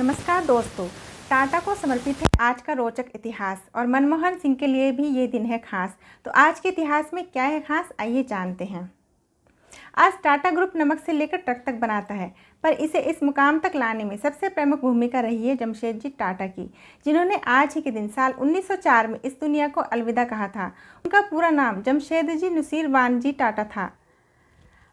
नमस्कार दोस्तों, टाटा को समर्पित है आज का रोचक इतिहास और मनमोहन सिंह के लिए भी ये दिन है खास। तो आज के इतिहास में क्या है खास, आइए जानते हैं। आज टाटा ग्रुप नमक से लेकर ट्रक तक बनाता है, पर इसे इस मुकाम तक लाने में सबसे प्रमुख भूमिका रही है जमशेदजी टाटा की, जिन्होंने आज ही के दिन साल 1904 में इस दुनिया को अलविदा कहा था। उनका पूरा नाम जमशेदजी नुसीरवानजी टाटा था।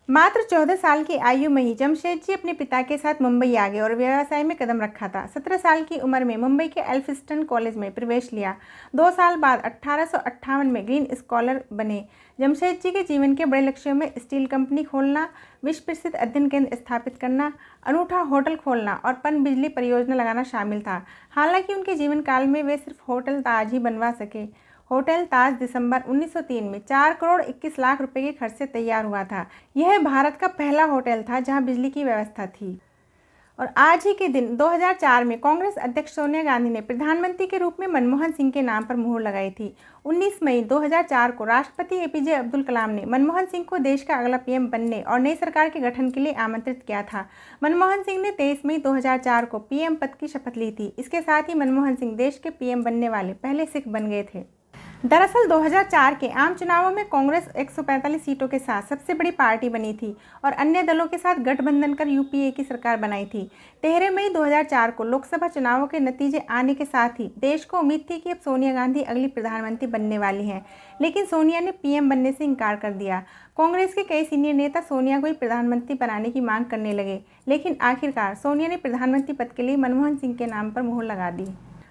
मात्र 14 साल की आयु में ही जमशेदजी अपने पिता के साथ मुंबई आ गए और व्यवसाय में कदम रखा था। 17 साल की उम्र में मुंबई के एल्फिंस्टन कॉलेज में प्रवेश लिया। 2 साल बाद 1858 में ग्रीन स्कॉलर बने। जमशेदजी के जीवन के बड़े लक्ष्यों में स्टील कंपनी खोलना, विश्व प्रसिद्ध अध्ययन केंद्र स्थापित करना, अनूठा होटल खोलना और पनबिजली परियोजना लगाना शामिल था। हालांकि उनके जीवन काल में वे सिर्फ होटल ताज ही बनवा सके। होटल ताज दिसंबर 1903 में 4 करोड़ 21 लाख रुपए के खर्च से तैयार हुआ था। यह भारत का पहला होटल था जहां बिजली की व्यवस्था थी। और आज ही के दिन 2004 में कांग्रेस अध्यक्ष सोनिया गांधी ने प्रधानमंत्री के रूप में मनमोहन सिंह के नाम पर मुहर लगाई थी। 19 मई 2004 को राष्ट्रपति एपीजे अब्दुल कलाम ने मनमोहन सिंह को देश का अगला पीएम बनने और नई सरकार के गठन के लिए आमंत्रित किया था। मनमोहन सिंह ने 23 मई 2004 को पीएम पद की शपथ ली थी। इसके साथ ही मनमोहन सिंह देश के पीएम बनने वाले पहले सिख बन गए थे। दरअसल 2004 के आम चुनावों में कांग्रेस 145 सीटों के साथ सबसे बड़ी पार्टी बनी थी और अन्य दलों के साथ गठबंधन कर यूपीए की सरकार बनाई थी। 13 मई 2004 को लोकसभा चुनावों के नतीजे आने के साथ ही देश को उम्मीद थी कि अब सोनिया गांधी अगली प्रधानमंत्री बनने वाली हैं, लेकिन सोनिया ने पीएम बनने से इनकार कर दिया। कांग्रेस के कई सीनियर नेता सोनिया को ही प्रधानमंत्री बनाने की मांग करने लगे, लेकिन आखिरकार सोनिया ने प्रधानमंत्री पद के लिए मनमोहन सिंह के नाम पर मुहर लगा दी।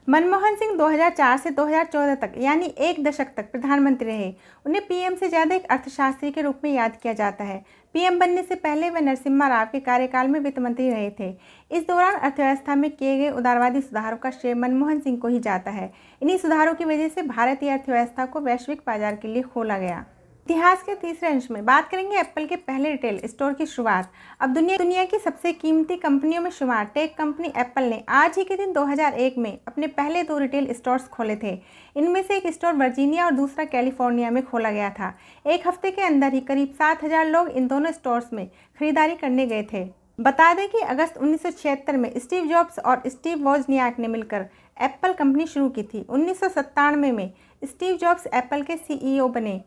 मनमोहन सिंह 2004 से 2014 तक यानी एक दशक तक प्रधानमंत्री रहे। उन्हें पीएम से ज़्यादा एक अर्थशास्त्री के रूप में याद किया जाता है। पीएम बनने से पहले वे नरसिम्हा राव के कार्यकाल में वित्त मंत्री रहे थे। इस दौरान अर्थव्यवस्था में किए गए उदारवादी सुधारों का श्रेय मनमोहन सिंह को ही जाता है। इन्हीं सुधारों की वजह से भारतीय अर्थव्यवस्था को वैश्विक बाजार के लिए खोला गया। इतिहास के तीसरे अंश में बात करेंगे एप्पल के पहले रिटेल स्टोर की शुरुआत। अब दुनिया की सबसे कीमती कंपनियों में शुमार टेक कंपनी एप्पल ने आज ही के दिन 2001 में अपने पहले 2 रिटेल स्टोर्स खोले थे। इनमें से एक स्टोर वर्जीनिया और दूसरा कैलिफोर्निया में खोला गया था। एक हफ्ते के अंदर ही करीब 7,000 लोग इन दोनों स्टोर्स में खरीदारी करने गए थे। बता दें कि अगस्त 1976 में स्टीव जॉब्स और स्टीव वोजनियाक ने मिलकर एप्पल कंपनी शुरू की थी। 1997 में स्टीव जॉब्स एप्पल के सीईओ बने।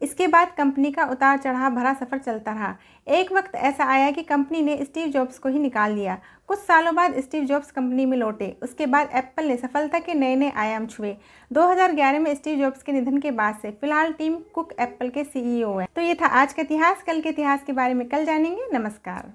इसके बाद कंपनी का उतार चढ़ाव भरा सफ़र चलता रहा। एक वक्त ऐसा आया कि कंपनी ने स्टीव जॉब्स को ही निकाल दिया। कुछ सालों बाद स्टीव जॉब्स कंपनी में लौटे। उसके बाद एप्पल ने सफलता के नए नए आयाम छुए। 2011 में स्टीव जॉब्स के निधन के बाद से फिलहाल टिम कुक एप्पल के सीईओ हैं। तो ये था आज का इतिहास। कल के इतिहास के बारे में कल जानेंगे। नमस्कार।